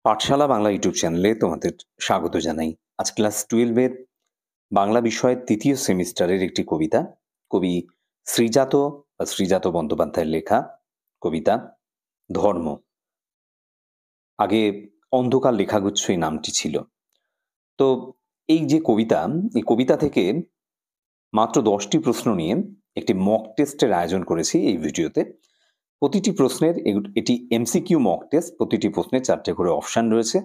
পাঠশালা Bangla YouTube চ্যানেলে তোমাদের স্বাগত জানাই। আজ ক্লাস 12 এর বাংলা বিষয়ের ৩য় সেমিস্টারের একটি কবিতা। কবি শ্রীজাত বন্দ্যোপাধ্যায়ের লেখা কবিতা 'ধর্ম'। আগে 'অন্ধকার লেখাগুচ্ছ' এই নামটি ছিল। তো এই যে কবিতা, এই কবিতা থেকে মাত্র ১০টি প্রশ্ন নিয়ে একটি মক টেস্টের আয়োজন করেছি এই ভিডিওতে। প্রতিটি প্রশ্নের এটি এমসিকিউ মক টেস্ট। প্রতিটি প্রশ্নে ৪টে করে অপশন রয়েছে।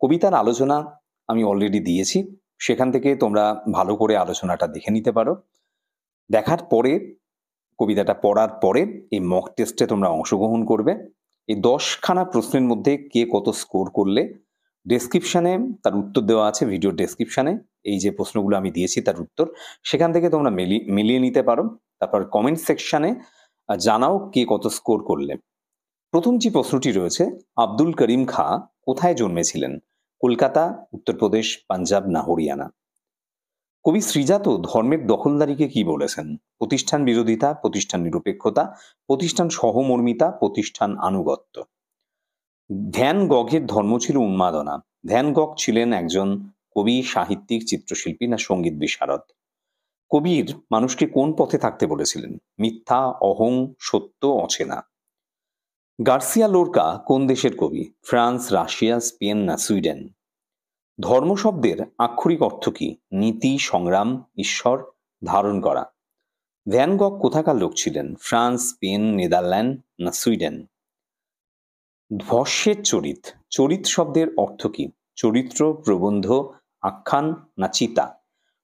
কবিতার আলোচনা আমি অলরেডি দিয়েছি। সেখান থেকে তোমরা ভালো করে আলোচনাটা দেখে নিতে পারো। দেখার পরে, কবিতাটা পড়ার পরে এই মক টেস্টে তোমরা অংশগ্রহণ করবে। এই ১০ খানা প্রশ্নের মধ্যে কে কত স্কোর করলে ডেসক্রিপশনে তার উত্তর দেওয়া আছে, ভিডিওর ডেসক্রিপশনে এই যে প্রশ্নগুলো আমি দিয়েছি তার উত্তর। সেখান থেকে তোমরা মিলিয়ে নিতে পারো। তারপর কমেন্ট সেকশনে জানাও কে কত স্কোর করলে। প্রথম যে প্রশ্নটি রয়েছে, আব্দুল করিম খাঁ কোথায় জন্মেছিলেন? কলকাতা, উত্তরপ্রদেশ, পাঞ্জাব না হরিয়ানা? কবি শ্রীজাত ধর্মের দখলদারিকে কি বলেছেন? প্রতিষ্ঠান বিরোধিতা, প্রতিষ্ঠান নিরপেক্ষতা, প্রতিষ্ঠান সহমর্মিতা, প্রতিষ্ঠান আনুগত্য। ভ্যান গঘের ধর্ম ছিল উন্মাদনা। ভ্যান গঘ ছিলেন একজন কবি, সাহিত্যিক, চিত্রশিল্পী না সঙ্গীত বিশারদ? কবির মানুষকে কোন পথে থাকতে বলেছিলেন? মিথ্যা, অহং, সত্য, অচেনা। গার্সিয়া লোরকা কোন দেশের কবি? ফ্রান্স, রাশিয়া, স্পেন না সুইডেন? ধর্ম শব্দের আক্ষরিক অর্থ কি? নীতি, সংগ্রাম, ঈশ্বর, ধারণ করা। ভ্যান গঘ কোথাকার লোক ছিলেন? ফ্রান্স, স্পেন, নেদারল্যান্ড না সুইডেন? ভস্যের চরিত, চরিত শব্দের অর্থ কি? চরিত্র, প্রবন্ধ, আখ্যান না চিতা?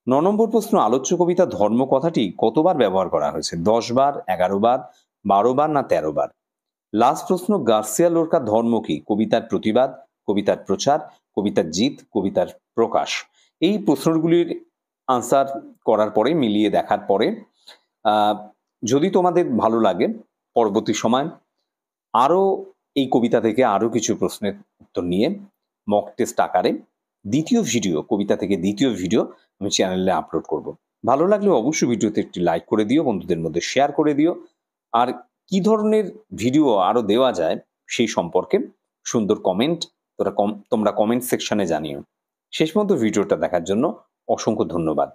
৯ নম্বর প্রশ্ন, আলোচ্য কবিতা ধর্ম কথাটি কতবার ব্যবহার করা হয়েছে? ১০ বার, ১১ বার, ১২ বার না ১৩ বার? লাস্ট প্রশ্ন, গার্সিয়া লোরকার ধর্ম কি? কবিতার প্রতিবাদ, কবিতার প্রচার, কবিতার জিত, কবিতার প্রকাশ? এই প্রশ্নগুলির আনসার করার পরে, মিলিয়ে দেখার পরে, যদি তোমাদের ভালো লাগে পরবর্তী সময় আরও এই কবিতা থেকে আরও কিছু প্রশ্নের উত্তর নিয়ে মক টেস্ট আকারে দ্বিতীয় ভিডিও, কবিতা থেকে দ্বিতীয় ভিডিও আমি চ্যানেলে আপলোড করব। ভালো লাগলে অবশ্যই ভিডিওতে একটি লাইক করে দিও, বন্ধুদের মধ্যে শেয়ার করে দিও। আর কি ধরনের ভিডিও আরো দেওয়া যায় সেই সম্পর্কে সুন্দর কমেন্ট তোমরা কমেন্ট সেকশনে জানিও। শেষ পর্যন্ত ভিডিওটা দেখার জন্য অসংখ্য ধন্যবাদ।